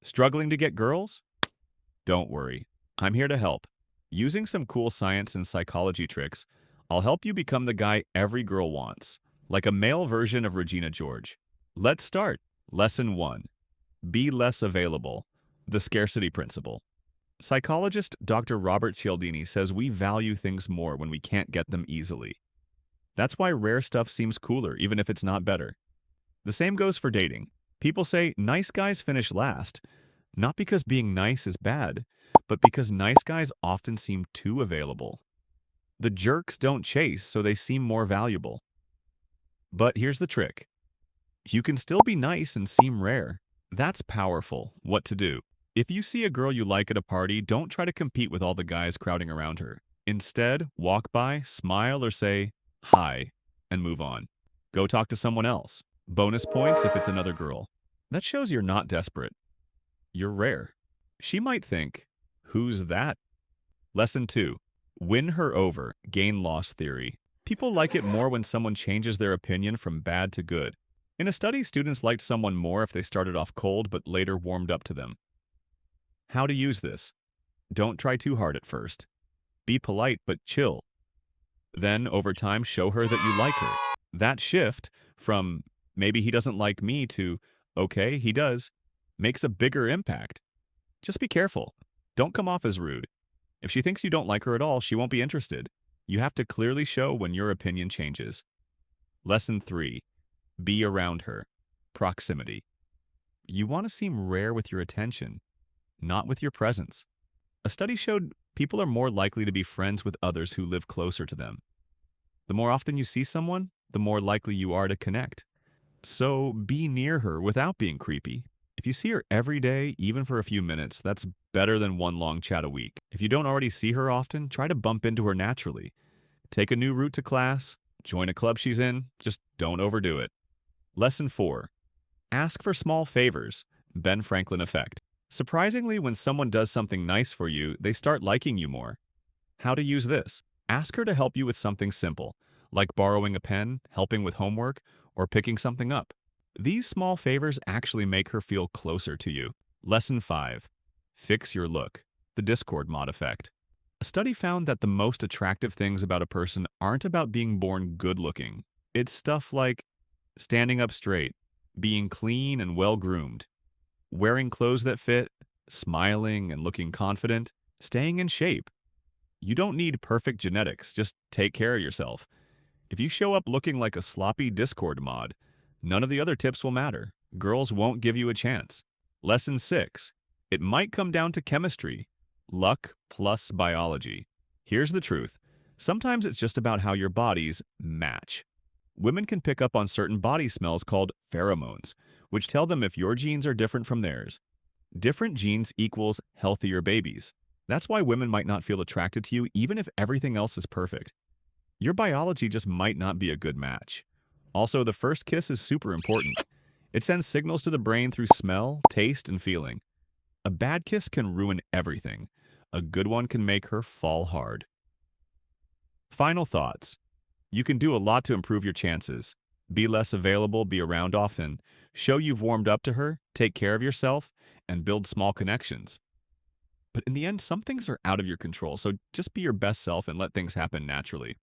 Struggling to get girls? Don't worry. I'm here to help. Using some cool science and psychology tricks, I'll help you become the guy every girl wants, like a male version of Regina George. Let's start. Lesson 1. Be less available. The scarcity principle. Psychologist Dr. Robert Cialdini says we value things more when we can't get them easily. That's why rare stuff seems cooler, even if it's not better. The same goes for dating. People say nice guys finish last, not because being nice is bad, but because nice guys often seem too available. The jerks don't chase, so they seem more valuable. But here's the trick. You can still be nice and seem rare. That's powerful. What to do? If you see a girl you like at a party, don't try to compete with all the guys crowding around her. Instead, walk by, smile, or say, hi, and move on. Go talk to someone else. Bonus points if it's another girl. That shows you're not desperate. You're rare. She might think, who's that? Lesson 2. Win her over. Gain-loss theory. People like it more when someone changes their opinion from bad to good. In a study, students liked someone more if they started off cold but later warmed up to them. How to use this? Don't try too hard at first. Be polite but chill. Then, over time, show her that you like her. That shift from maybe he doesn't like me to okay, he does, makes a bigger impact. Just be careful. Don't come off as rude. If she thinks you don't like her at all, she won't be interested. You have to clearly show when your opinion changes. Lesson 3. Be around her. Proximity. You want to seem rare with your attention, not with your presence. A study showed people are more likely to be friends with others who live closer to them. The more often you see someone, the more likely you are to connect. So be near her without being creepy. If you see her every day, even for a few minutes, that's better than one long chat a week. If you don't already see her often, try to bump into her naturally. Take a new route to class, join a club she's in, just don't overdo it. Lesson 4. Ask for small favors. Ben Franklin effect. Surprisingly, when someone does something nice for you, they start liking you more. How to use this? Ask her to help you with something simple, like borrowing a pen, helping with homework, or picking something up. These small favors actually make her feel closer to you. Lesson 5. Fix your look. The Discord mod effect. A study found that the most attractive things about a person aren't about being born good-looking. It's stuff like standing up straight, being clean and well-groomed, wearing clothes that fit, smiling and looking confident, staying in shape. You don't need perfect genetics, just take care of yourself. If you show up looking like a sloppy Discord mod, none of the other tips will matter. Girls won't give you a chance. Lesson 6. It might come down to chemistry. Luck plus biology. Here's the truth. Sometimes it's just about how your bodies match. Women can pick up on certain body smells called pheromones, which tell them if your genes are different from theirs. Different genes equals healthier babies. That's why women might not feel attracted to you even if everything else is perfect. Your biology just might not be a good match. Also, the first kiss is super important. It sends signals to the brain through smell, taste, and feeling. A bad kiss can ruin everything. A good one can make her fall hard. Final thoughts. You can do a lot to improve your chances. Be less available, be around often, show you've warmed up to her, take care of yourself, and build small connections. But in the end, some things are out of your control, so just be your best self and let things happen naturally.